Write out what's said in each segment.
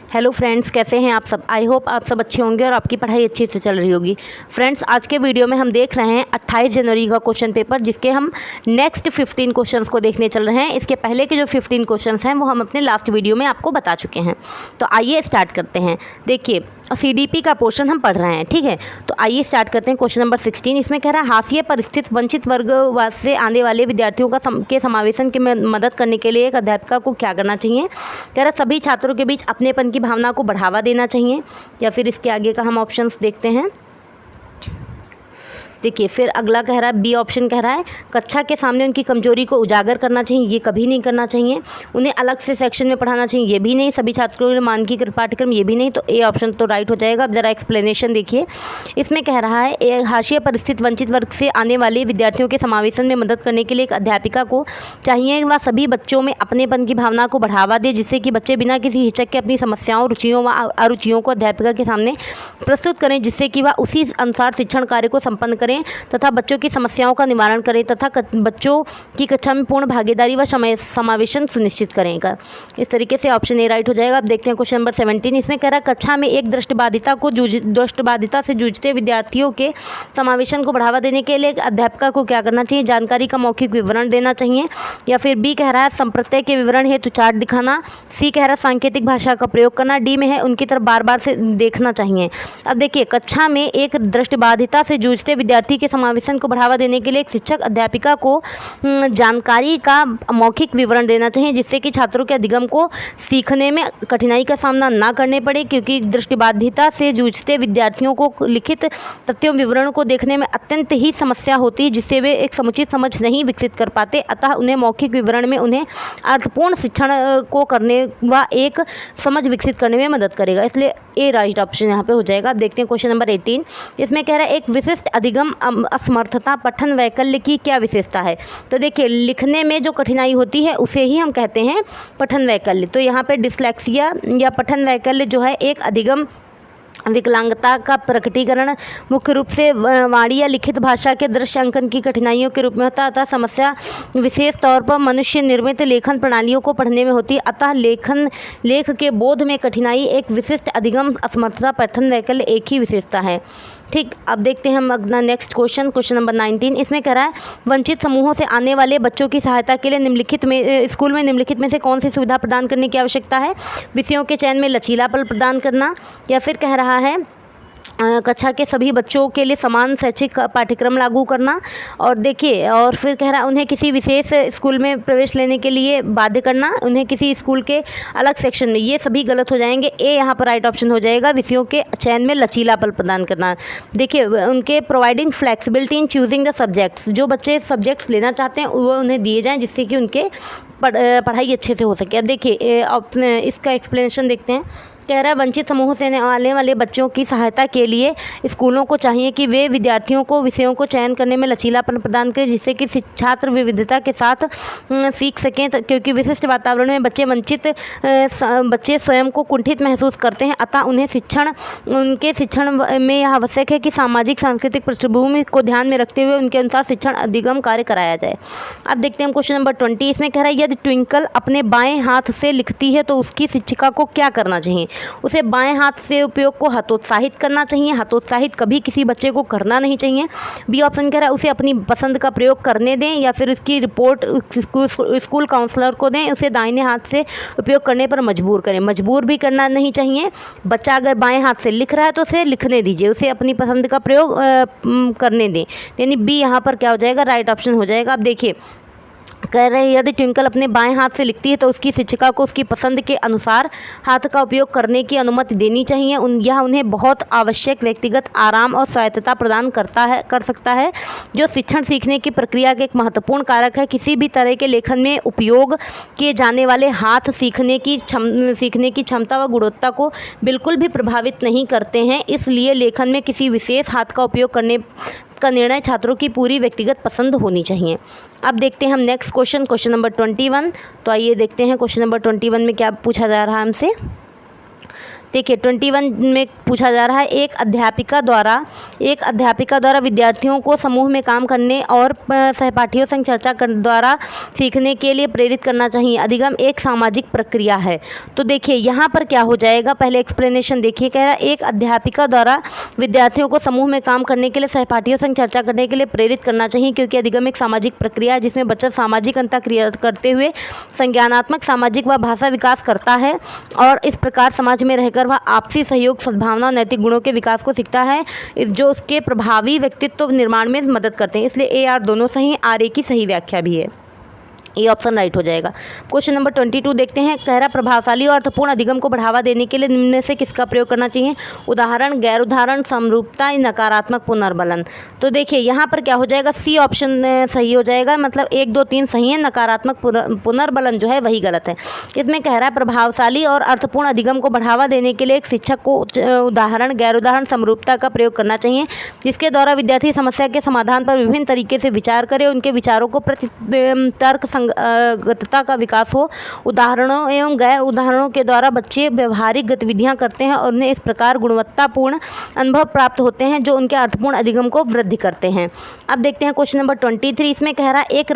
Hello friends, कैसे हैं आप सब। आई होप आप सब अच्छे होंगे और आपकी पढ़ाई अच्छे से चल रही होगी। फ्रेंड्स, आज के वीडियो में हम देख रहे हैं 28 जनवरी का क्वेश्चन पेपर, जिसके हम नेक्स्ट 15 क्वेश्चंस को देखने चल रहे हैं। इसके पहले के जो 15 क्वेश्चंस हैं वो हम अपने लास्ट वीडियो में आपको बता चुके हैं। तो आइए स्टार्ट करते हैं। देखिए, CDP का पोर्शन हम पढ़ रहे हैं, ठीक है। तो आइए स्टार्ट करते हैं। क्वेश्चन नंबर 16 इसमें कह रहा है, हाशिए पर स्थित वंचित वर्ग से आने वाले विद्यार्थियों के समावेशन की मदद करने के लिए एक अध्यापिका को क्या करना चाहिए। कह रहा सभी छात्रों के बीच अपनेपन की भावना को बढ़ावा देना चाहिए, या फिर इसके आगे का हम ऑप्शंस देखते हैं। देखिए, फिर अगला कह रहा है, बी ऑप्शन कह रहा है, कक्षा के सामने उनकी कमजोरी को उजागर करना चाहिए, ये कभी नहीं करना चाहिए। उन्हें अलग से सेक्शन में पढ़ाना चाहिए, ये भी नहीं। सभी छात्रों के लिए मानकीकृत पाठ्यक्रम, ये भी नहीं। तो ए ऑप्शन तो राइट हो जाएगा। अब जरा एक्सप्लेनेशन देखिए। इसमें कह रहा है, हाशिए पर स्थित वंचित वर्ग से आने वाले विद्यार्थियों के समावेशन में मदद करने के लिए एक अध्यापिका को चाहिए वह सभी बच्चों में अपनेपन की भावना को बढ़ावा दे, जिससे कि बच्चे बिना किसी हिचक के अपनी समस्याओं, रुचियों व अरुचियों को अध्यापिका के सामने प्रस्तुत करें, जिससे कि वह उसी अनुसार शिक्षण कार्य को संपन्न करें तथा बच्चों की समस्याओं का निवारण करें तथा बच्चों की कक्षा में पूर्ण भागीदारी व समावेशन सुनिश्चित करेगा। इस तरीके से ऑप्शन ए राइट हो जाएगा। अब देखते हैं क्वेश्चन नंबर 17। इसमें कह रहा है, कक्षा में एक दृष्टिबाधिता से जूझते विद्यार्थियों के समावेशन को बढ़ावा देने के लिए अध्यापिका को क्या करना चाहिए। जानकारी का मौखिक विवरण देना चाहिए, या फिर बी कह रहा है, संप्रत्यय के विवरण हेतु चार्ट दिखाना। सी कह रहा है, सांकेतिक भाषा का प्रयोग करना। डी में है, उनकी तरफ बार बार से देखना चाहिए। अब देखिए, कक्षा में एक दृष्टिबाधिता से जूझते विद्यार्थी के समावेशन को बढ़ावा देने के लिए एक शिक्षक अध्यापिका को जानकारी का मौखिक विवरण देना चाहिए, जिससे कि छात्रों के अधिगम को सीखने में कठिनाई का सामना ना करने पड़े, क्योंकि दृष्टिबाधिता से जूझते विद्यार्थियों को लिखित तथ्यों विवरण को देखने में अत्यंत ही समस्या होती है, जिससे वे एक समुचित समझ नहीं विकसित कर पाते। अतः उन्हें मौखिक विवरण में उन्हें अर्थपूर्ण शिक्षण को करने व एक समझ विकसित करने में मदद करेगा। इसलिए ए राइट ऑप्शन यहाँ पे हो जाएगा। देखते हैं क्वेश्चन नंबर 18। इसमें कह रहा है, एक विशिष्ट अधिगम असमर्थता पठन वैकल्य की क्या विशेषता है। तो देखिए, लिखने में जो कठिनाई होती है उसे ही हम कहते हैं पठन वैकल्य। तो यहाँ पे डिस्लेक्सिया या पठन वैकल्य जो है एक अधिगम विकलांगता का प्रकटीकरण मुख्य रूप से वाणी या लिखित भाषा के दृश्य अंकन की कठिनाइयों के रूप में होता है। अतः समस्या विशेष तौर पर मनुष्य निर्मित लेखन प्रणालियों को पढ़ने में होती है। अतः लेख के बोध में कठिनाई एक विशिष्ट अधिगम असमर्थता पठन वैकल्य एक ही विशेषता है। ठीक, अब देखते हैं हम अपना नेक्स्ट क्वेश्चन नंबर 19। इसमें कह रहा है, वंचित समूहों से आने वाले बच्चों की सहायता के लिए स्कूल में निम्नलिखित में से कौन सी सुविधा प्रदान करने की आवश्यकता है। विषयों के चयन में लचीलापन प्रदान करना, या फिर कह रहा है कक्षा के सभी बच्चों के लिए समान शैक्षिक पाठ्यक्रम लागू करना। और देखिए, और फिर कह रहा है, उन्हें किसी विशेष स्कूल में प्रवेश लेने के लिए बाध्य करना, उन्हें किसी स्कूल के अलग सेक्शन में। ये सभी गलत हो जाएंगे। ए यहाँ पर राइट ऑप्शन हो जाएगा। विषयों के चयन में लचीलापन प्रदान करना। देखिए, उनके providing flexibility in choosing the subjects, जो बच्चे सब्जेक्ट्स लेना चाहते हैं वो उन्हें दिए जाएँ, जिससे कि उनके पढ़ाई अच्छे से हो सके। अब देखिए, इसका एक्सप्लेनेशन देखते हैं। कह रहा है, वंचित समूहों से आने वाले बच्चों की सहायता के लिए स्कूलों को चाहिए कि वे विद्यार्थियों को विषयों को चयन करने में लचीलापन प्रदान करें, जिससे कि छात्र विविधता के साथ सीख सकें, क्योंकि विशिष्ट वातावरण में बच्चे स्वयं को कुंठित महसूस करते हैं। अतः उनके शिक्षण में यह आवश्यक है कि सामाजिक सांस्कृतिक पृष्ठभूमि को ध्यान में रखते हुए उनके अनुसार शिक्षण अधिगम कार्य कराया जाए। अब देखते हैं क्वेश्चन नंबर 20। इसमें कह रहा है, यदि ट्विंकल अपने बाएं हाथ से लिखती है तो उसकी शिक्षिका को क्या करना चाहिए। उसे बाएं हाथ से उपयोग को हतोत्साहित करना चाहिए। हतोत्साहित कभी किसी बच्चे को करना नहीं चाहिए। बी ऑप्शन कह रहा है, उसे अपनी पसंद का प्रयोग करने दें, या फिर उसकी रिपोर्ट स्कूल काउंसलर को दें। उसे दाहिने हाथ से उपयोग करने पर मजबूर करें। मजबूर भी करना नहीं चाहिए। बच्चा अगर बाएं हाथ से लिख रहा है तो उसे लिखने दीजिए, उसे अपनी पसंद का प्रयोग करने दें। यानी बी यहाँ पर क्या हो जाएगा, राइट ऑप्शन हो जाएगा। अब देखिए, कह रहे हैं, यदि ट्विंकल अपने बाएं हाथ से लिखती है तो उसकी शिक्षिका को उसकी पसंद के अनुसार हाथ का उपयोग करने की अनुमति देनी चाहिए। यह उन्हें बहुत आवश्यक व्यक्तिगत आराम और स्वायत्तता प्रदान कर सकता है, जो शिक्षण सीखने की प्रक्रिया का एक महत्वपूर्ण कारक है। किसी भी तरह के लेखन में उपयोग किए जाने वाले हाथ सीखने की क्षमता व गुणवत्ता को बिल्कुल भी प्रभावित नहीं करते हैं। इसलिए लेखन में किसी विशेष हाथ का उपयोग करने का निर्णय छात्रों की पूरी व्यक्तिगत पसंद होनी चाहिए। अब देखते हैं हम नेक्स्ट क्वेश्चन नंबर 21। तो आइए देखते हैं क्वेश्चन नंबर 21 में क्या पूछा जा रहा है हमसे। देखिए 21 में पूछा जा रहा है, एक अध्यापिका द्वारा विद्यार्थियों को समूह में काम करने और सहपाठियों संग चर्चा द्वारा सीखने के लिए प्रेरित करना चाहिए। अधिगम एक सामाजिक प्रक्रिया है। तो देखिए यहाँ पर क्या हो जाएगा, पहले एक्सप्लेनेशन देखिए। कह रहा है एक अध्यापिका द्वारा विद्यार्थियों को समूह में काम करने के लिए सहपाठियों संग चर्चा करने के लिए प्रेरित करना चाहिए, क्योंकि अधिगम एक सामाजिक प्रक्रिया है जिसमें बच्चा सामाजिक अंतःक्रिया करते हुए संज्ञानात्मक, सामाजिक व भाषा विकास करता है और इस प्रकार समाज में रहकर वह आपसी सहयोग, सद्भावना और नैतिक गुणों के विकास को सीखता है, जो उसके प्रभावी व्यक्तित्व निर्माण में मदद करते हैं। इसलिए ए आर दोनों सही, आर ए की सही व्याख्या भी है। ये ऑप्शन राइट हो जाएगा। क्वेश्चन नंबर 22 देखते हैं। कह रहा प्रभावशाली और अर्थपूर्ण अधिगम को बढ़ावा देने के लिए निम्न में से किसका प्रयोग करना चाहिए? उदाहरण, गैर उदाहरण, समरूपता, नकारात्मक पुनर्बलन। तो देखिए यहाँ पर क्या हो जाएगा, सी ऑप्शन सही हो जाएगा। मतलब 1, 2, 3 सही है, नकारात्मक पुनर्बलन जो है वही गलत है। इसमें कह रहा है प्रभावशाली और अर्थपूर्ण अधिगम को बढ़ावा देने के लिए एक शिक्षक को उदाहरण, गैर उदाहरण, समरूपता का प्रयोग करना चाहिए, जिसके द्वारा विद्यार्थी समस्या के समाधान पर विभिन्न तरीके से विचार करे, उनके विचारों को तर्क संगतता का विकास हो। उदाहरणों एवं गैर उदाहरणों के द्वारा बच्चे व्यवहारिक गतिविधियां करते हैं और उन्हें इस प्रकार गुणवत्तापूर्ण अनुभव प्राप्त होते हैं जो उनके अर्थपूर्ण अधिगम को वृद्धि करते हैं। अब देखते हैं क्वेश्चन नंबर 23। इसमें कह रहा है एक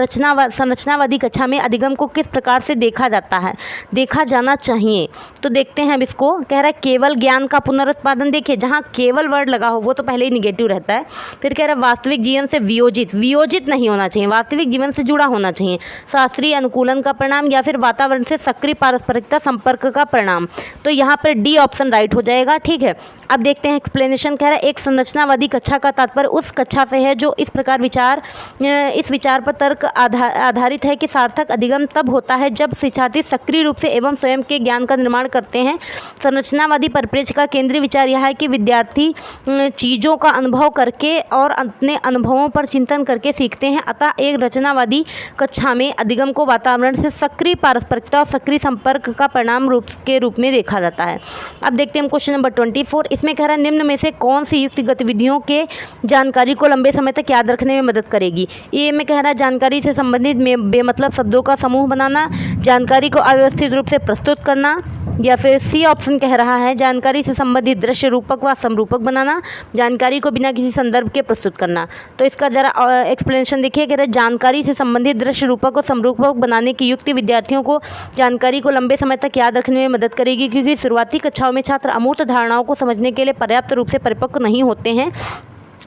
संरचनावादी कक्षा में अधिगम को किस प्रकार से देखा जाना चाहिए। तो देखते हैं अब इसको। कह रहा है केवल ज्ञान का पुनरुत्पादन। देखिए जहाँ केवल वर्ड लगा हो वो तो पहले ही निगेटिव रहता है। फिर कह रहा है वास्तविक जीवन से वियोजित नहीं होना चाहिए, वास्तविक जीवन से जुड़ा होना चाहिए। शास्त्रीय अनुकूलन का परिणाम या फिर वातावरण से सक्रिय पारस्परिकता संपर्क का परिणाम। तो यहाँ पर डी ऑप्शन राइट हो जाएगा। ठीक है, अब देखते हैं एक्सप्लेनेशन। कह रहा है एक संरचनावादी कक्षा का तात्पर्य उस कक्षा से है जो इस विचार पर तर्क आधारित है कि सार्थक अधिगम तब होता है जब शिक्षार्थी सक्रिय रूप से एवं स्वयं के ज्ञान का निर्माण करते हैं। संरचनावादी परिप्रेक्ष्य का केंद्रीय विचार यह है कि विद्यार्थी चीज़ों का अनुभव करके और अपने अनुभवों पर चिंतन करके सीखते हैं। अतः एक रचनावादी कक्षा में अधिगम को वातावरण से सक्रिय पारस्परिकता और सक्रिय संपर्क का परिणाम के रूप में देखा जाता है। अब देखते हैं क्वेश्चन नंबर 24। इसमें कह रहा है निम्न में से कौन सी युक्त गतिविधियों के जानकारी को लंबे समय तक याद रखने में मदद करेगी? ए में कह रहा है जानकारी से संबंधित बेमतलब शब्दों का समूह बनाना, जानकारी को अव्यवस्थित रूप से प्रस्तुत करना, या फिर सी ऑप्शन कह रहा है जानकारी से संबंधित दृश्य रूपक व समरूपक बनाना, जानकारी को बिना किसी संदर्भ के प्रस्तुत करना। तो इसका जरा एक्सप्लेनेशन देखिए। कह रहे जानकारी से संबंधित दृश्य रूपक और समरूपक बनाने की युक्ति विद्यार्थियों को जानकारी को लंबे समय तक याद रखने में मदद करेगी, क्योंकि शुरुआती कक्षाओं में छात्र अमूर्त धारणाओं को समझने के लिए पर्याप्त रूप से परिपक्व नहीं होते हैं।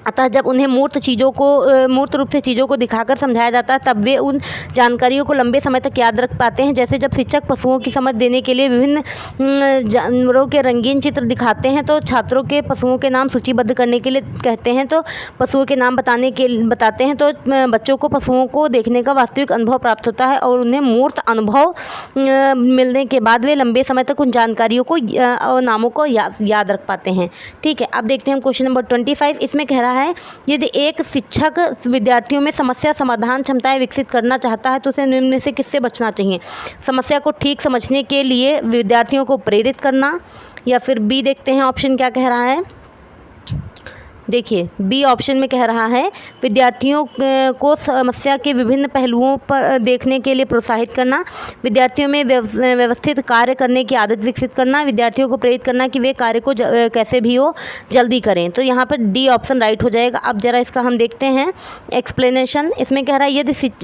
अतः जब उन्हें मूर्त रूप से चीज़ों को दिखाकर समझाया जाता है तब वे उन जानकारियों को लंबे समय तक याद रख पाते हैं। जैसे जब शिक्षक पशुओं की समझ देने के लिए विभिन्न जानवरों के रंगीन चित्र दिखाते हैं तो छात्रों के पशुओं के नाम सूचीबद्ध करने के लिए कहते हैं, तो पशुओं के नाम बताते हैं तो बच्चों को पशुओं को देखने का वास्तविक अनुभव प्राप्त होता है और उन्हें मूर्त अनुभव मिलने के बाद वे लंबे समय तक उन जानकारियों को और नामों को याद रख पाते हैं। ठीक है, अब देखते हैं क्वेश्चन नंबर 25। इसमें कह रहा है यदि एक शिक्षक विद्यार्थियों में समस्या समाधान क्षमताएं विकसित करना चाहता है तो उसे निम्न में से किससे बचना चाहिए? समस्या को ठीक समझने के लिए विद्यार्थियों को प्रेरित करना, या फिर बी देखते हैं ऑप्शन क्या कह रहा है। देखिए बी ऑप्शन में कह रहा है विद्यार्थियों को समस्या के विभिन्न पहलुओं पर देखने के लिए प्रोत्साहित करना, विद्यार्थियों में व्यवस्थित कार्य करने की आदत विकसित करना, विद्यार्थियों को प्रेरित करना कि वे कार्य को कैसे भी हो जल्दी करें। तो यहाँ पर डी ऑप्शन राइट हो जाएगा। अब जरा इसका हम देखते हैं एक्सप्लेनेशन। इसमें कह रहा है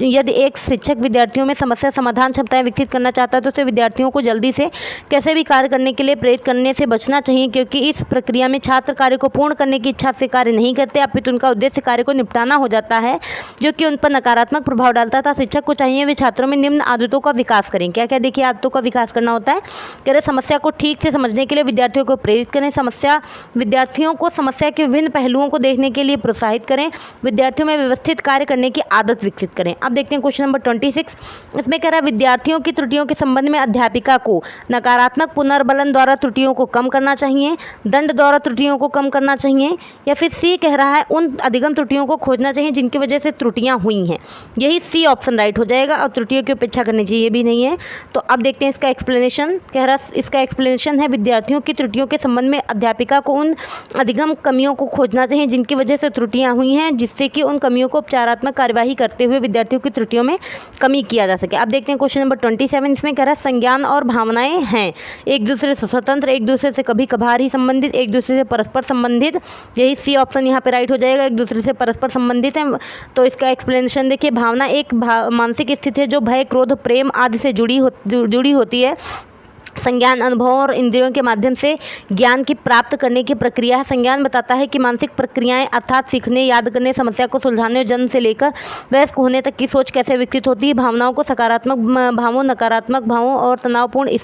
यदि एक शिक्षक विद्यार्थियों में समस्या समाधान क्षमताएं विकसित करना चाहता है तो उसे विद्यार्थियों को जल्दी से कैसे भी कार्य करने के लिए प्रेरित करने से बचना चाहिए, क्योंकि इस प्रक्रिया में छात्र कार्य को पूर्ण करने की इच्छा से कार्य नहीं करते, अपितु उनका उद्देश्य कार्य को निपटाना हो जाता है, जो कि उन पर नकारात्मक प्रभाव डालता था। शिक्षक को चाहिए वे छात्रों में निम्न आदतों का विकास करें। क्या क्या देखिए आदतों का विकास करना होता है। कह रहे समस्या को ठीक से समझने के लिए विद्यार्थियों को प्रेरित करें, विद्यार्थियों को समस्या के विभिन्न पहलुओं को देखने के लिए प्रोत्साहित करें, विद्यार्थियों में व्यवस्थित कार्य करने की आदत विकसित करें। अब देखते हैं क्वेश्चन नंबर 26। इसमें कह रहा है विद्यार्थियों की त्रुटियों के संबंध में अध्यापिका को नकारात्मक पुनर्बलन द्वारा त्रुटियों को कम करना चाहिए, दंड द्वारा त्रुटियों को कम करना चाहिए, या फिर फिर सी कह रहा है उन अधिगम त्रुटियों को खोजना चाहिए जिनकी वजह से त्रुटियां हुई हैं। यही सी ऑप्शन राइट हो जाएगा। और त्रुटियों की उपेक्षा करनी चाहिए, ये भी नहीं है। तो अब देखते हैं इसका एक्सप्लेनेशन। कह रहा इसका एक्सप्लेनेशन है विद्यार्थियों की त्रुटियों के संबंध में अध्यापिका को उन अधिगम कमियों को खोजना चाहिए जिनकी वजह से त्रुटियां हुई हैं, जिससे कि उन कमियों को उपचारात्मक कार्यवाही करते हुए विद्यार्थियों की त्रुटियों में कमी किया जा सके। अब देखते हैं क्वेश्चन नंबर 27। इसमें कह रहा है संज्ञान और भावनाएं हैं एक दूसरे से स्वतंत्र, एक दूसरे से कभी कभार ही संबंधित, एक दूसरे से परस्पर संबंधित। यही सी ऑप्शन यहाँ पे राइट हो जाएगा, एक दूसरे से परस्पर संबंधित है। तो इसका एक्सप्लेनेशन देखिए, भावना एक मानसिक स्थिति है जो भय, क्रोध, प्रेम आदि से जुड़ी होती है। संज्ञान अनुभवों और इंद्रियों के माध्यम से ज्ञान की प्राप्त करने की प्रक्रिया है। संज्ञान बताता है कि मानसिक प्रक्रियाएं अर्थात सीखने, याद करने, समस्या को सुलझाने और जन्म से लेकर वयस्क होने तक की सोच कैसे विकसित होती है। भावनाओं को सकारात्मक भावों, नकारात्मक भावों और तनावपूर्ण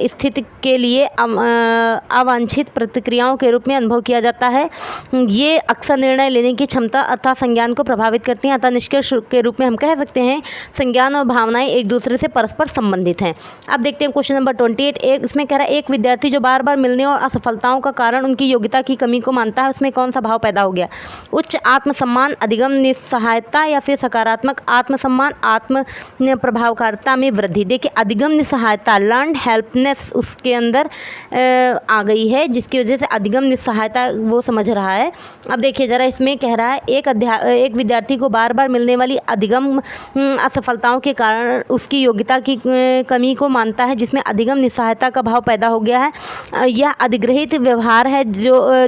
स्थिति के लिए अवांछित प्रतिक्रियाओं के रूप में अनुभव किया जाता है। ये अक्सर निर्णय लेने की क्षमता अर्थात संज्ञान को प्रभावित करती हैं। अतः निष्कर्ष के रूप में हम कह सकते हैं संज्ञान और भावनाएं एक दूसरे से परस्पर संबंधित हैं। अब देखते हैं क्वेश्चन नंबर 28। इसमें कह रहा है एक विद्यार्थी जो बार बार मिलने और असफलताओं का कारण उनकी योग्यता की कमी को मानता है, उसमें कौन सा भाव पैदा हो गया? उच्च आत्मसम्मान, अधिगम निस्सहायता या फिर सकारात्मक आत्मसम्मान, आत्म प्रभावकारिता में वृद्धि। देखिए अधिगम निस्सहायता, लर्नड हेल्पनेस उसके अंदर आ गई है, जिसकी वजह से अधिगम निस्सहायता वो समझ रहा है। अब देखिए जरा, इसमें कह रहा है एक विद्यार्थी को बार बार मिलने वाली अधिगम असफलताओं के कारण उसकी योग्यता की कमी को मानता है, जिसमें अधिगम निस्सहायता का भाव पैदा हो गया है। यह अधिग्रहित व्यवहार है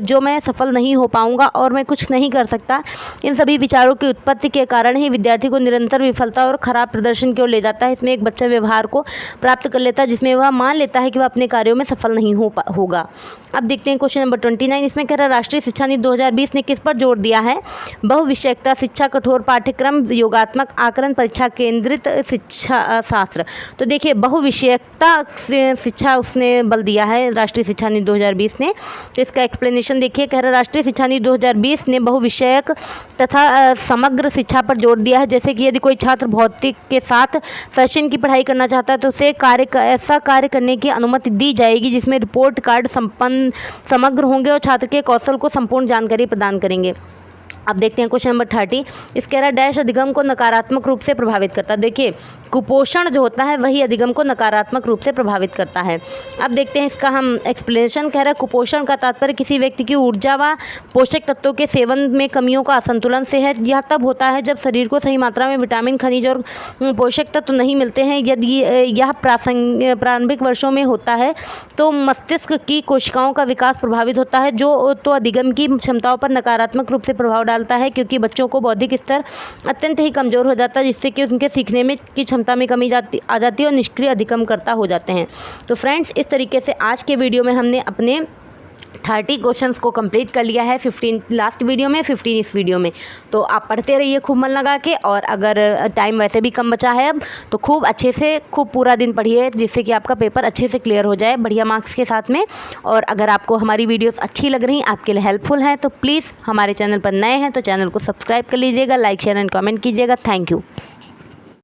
जो मैं सफल नहीं हो पाऊंगा और मैं कुछ नहीं कर सकता। इन सभी विचारों की उत्पत्ति के कारण ही विद्यार्थी को निरंतर विफलता और खराब प्रदर्शन की ओर ले जाता है। इसमें एक बच्चा व्यवहार को प्राप्त कर लेता है जिसमें वह मान लेता है कि वह अपने कार्यों में सफल नहीं होगा। अब देखते हैं क्वेश्चन नंबर 29। इसमें कह रहा है राष्ट्रीय शिक्षा नीति 2020 ने किस पर जोर दिया है? बहुविषयकता शिक्षा, कठोर पाठ्यक्रम, योगात्मक आकलन, परीक्षा केंद्रित शिक्षा शास्त्र। तो देखिए बहुविषयकता शिक्षा उसने बल दिया है राष्ट्रीय शिक्षा नीति 2020 ने। तो इसका एक्सप्लेनेशन देखिए, कह रहा है राष्ट्रीय शिक्षा नीति 2020 ने बहुविषयक तथा समग्र शिक्षा पर जोर दिया है। जैसे कि यदि कोई छात्र भौतिक के साथ फैशन की पढ़ाई करना चाहता है तो उसे ऐसा कार्य करने की अनुमति दी जाएगी जिसमें रिपोर्ट कार्ड समग्र होंगे और छात्र के कौशल को संपूर्ण जानकारी प्रदान करेंगे। अब देखते हैं क्वेश्चन नंबर 30। इस कह रहा डैश अधिगम को नकारात्मक रूप से प्रभावित करता है। देखिए कुपोषण जो होता है वही अधिगम को नकारात्मक रूप से प्रभावित करता है। अब देखते हैं इसका हम एक्सप्लेनेशन। कह रहा है कुपोषण का तात्पर्य किसी व्यक्ति की ऊर्जा व पोषक तत्वों के सेवन में कमियों का असंतुलन से है। यह तब होता है जब शरीर को सही मात्रा में विटामिन, खनिज और पोषक तत्व नहीं मिलते हैं। यदि यह प्रारंभिक वर्षों में होता है तो मस्तिष्क की कोशिकाओं का विकास प्रभावित होता है, जो तो अधिगम की क्षमताओं पर नकारात्मक रूप से प्रभाव डालता है, क्योंकि बच्चों को बौद्धिक स्तर अत्यंत ही कमज़ोर हो जाता है, जिससे कि उनके सीखने में की क्षमता में कमी आ जाती है और निष्क्रिय अधिगमकर्ता हो जाते हैं। तो फ्रेंड्स, इस तरीके से आज के वीडियो में हमने अपने 30 क्वेश्चंस को कंप्लीट कर लिया है। 15 लास्ट वीडियो में, 15 इस वीडियो में। तो आप पढ़ते रहिए खूब मन लगा के, और अगर टाइम वैसे भी कम बचा है अब तो खूब अच्छे से खूब पूरा दिन पढ़िए, जिससे कि आपका पेपर अच्छे से क्लियर हो जाए बढ़िया मार्क्स के साथ में। और अगर आपको हमारी वीडियोस अच्छी लग रही, आपके लिए हेल्पफुल है, तो प्लीज़ हमारे चैनल पर नए हैं तो चैनल को सब्सक्राइब कर लीजिएगा, लाइक शेयर एंड कमेंट कीजिएगा। Thank you.